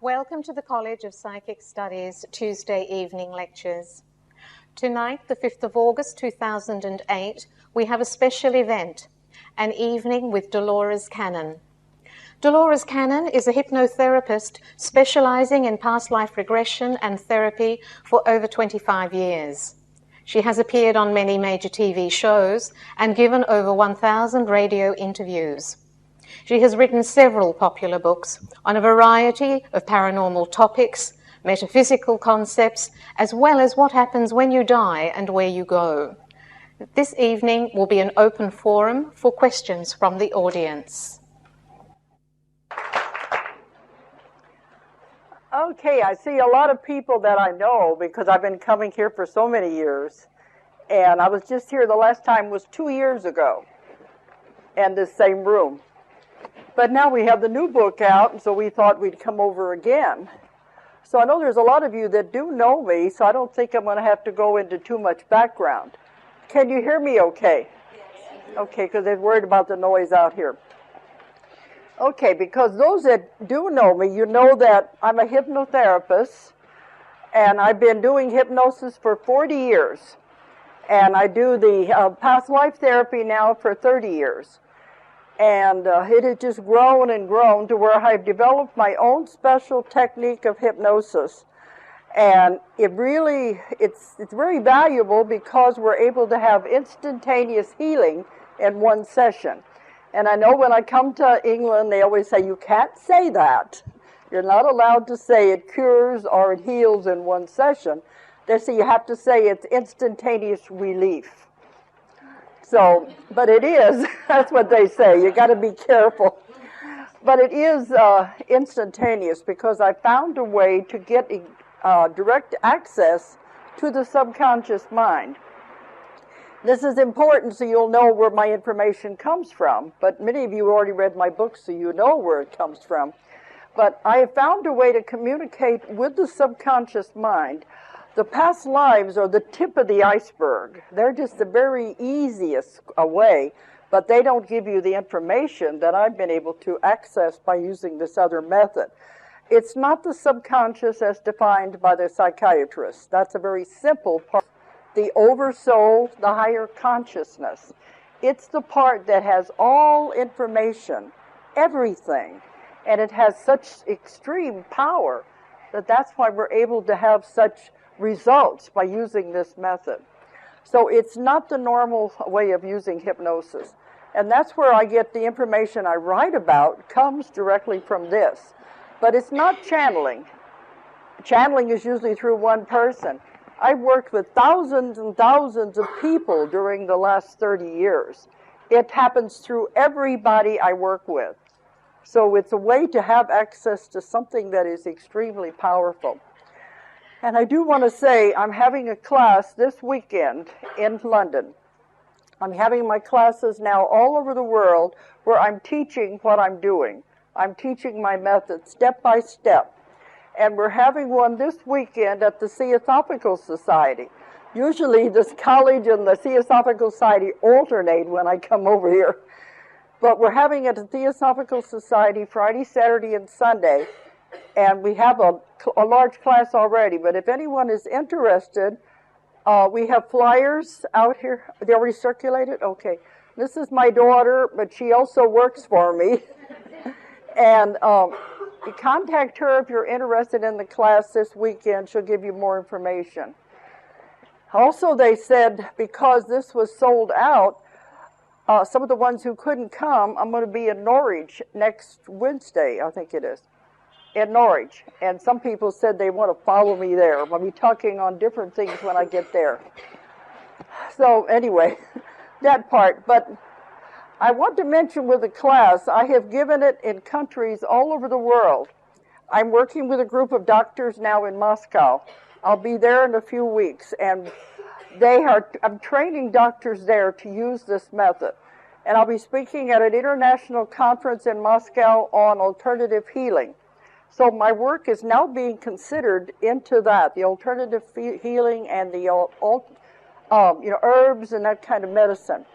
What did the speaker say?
Welcome to the College of Psychic Studies Tuesday evening lectures. Tonight, the 5th of August 2008, we have a special event, an evening with Dolores Cannon. Dolores Cannon is a hypnotherapist specializing in past life regression and therapy for over 25 years. She has appeared on many major TV shows and given over 1,000 radio interviews. She has written several popular books on a variety of paranormal topics, metaphysical concepts, as well as what happens when you die and where you go. This evening will be an open forum for questions from the audience. Okay, I see a lot of people that I know because I've been coming here for so many years. And I was just here the last time was 2 years ago in this same room. But now we have the new book out, and so we thought we'd come over again. So I know there's a lot of you that do know me, so I don't think I'm going to have to go into too much background. Can you hear me okay? Yes. Okay, because they're worried about the noise out here. Okay, because those that do know me, you know that I'm a hypnotherapist, and I've been doing hypnosis for 40 years. And I do the past life therapy now for 30 years. And it has just grown and grown to where I've developed my own special technique of hypnosis. And it's very valuable because we're able to have instantaneous healing in one session. And I know when I come to England, they always say, you can't say that. You're not allowed to say it cures or it heals in one session. They say you have to say it's instantaneous relief. So, but it is, that's what they say, you got to be careful. But it is instantaneous because I found a way to get direct access to the subconscious mind. This is important so you'll know where my information comes from, but many of you already read my book so you know where it comes from. But I have found a way to communicate with the subconscious mind. The past lives are the tip of the iceberg. They're just the very easiest way, but they don't give you the information that I've been able to access by using this other method. It's not the subconscious as defined by the psychiatrist. That's a very simple part. The oversoul, the higher consciousness. It's the part that has all information, everything, and it has such extreme power that's why we're able to have such results by using this method. So it's not the normal way of using hypnosis. And that's where I get the information I write about comes directly from this. But it's not channeling. Channeling is usually through one person. I've worked with thousands and thousands of people during the last 30 years. It happens through everybody I work with. So it's a way to have access to something that is extremely powerful. And I do want to say I'm having a class this weekend in London. I'm having my classes now all over the world where I'm teaching what I'm doing. I'm teaching my method step by step. And we're having one this weekend at the Theosophical Society. Usually this college and the Theosophical Society alternate when I come over here. But we're having it at the Theosophical Society Friday, Saturday, and Sunday. And we have a large class already, but if anyone is interested, we have flyers out here. They already circulated? Okay. This is my daughter, but she also works for me. And contact her if you're interested in the class this weekend. She'll give you more information. Also, they said because this was sold out, some of the ones who couldn't come, I'm going to be in Norwich next Wednesday, I think it is. In Norwich, and some people said they want to follow me there. I'll be talking on different things when I get there. So anyway, that part. But I want to mention with the class, I have given it in countries all over the world. I'm working with a group of doctors now in Moscow. I'll be there in a few weeks, and I'm training doctors there to use this method. And I'll be speaking at an international conference in Moscow on alternative healing. So my work is now being considered into that, the alternative healing and the herbs and that kind of medicine.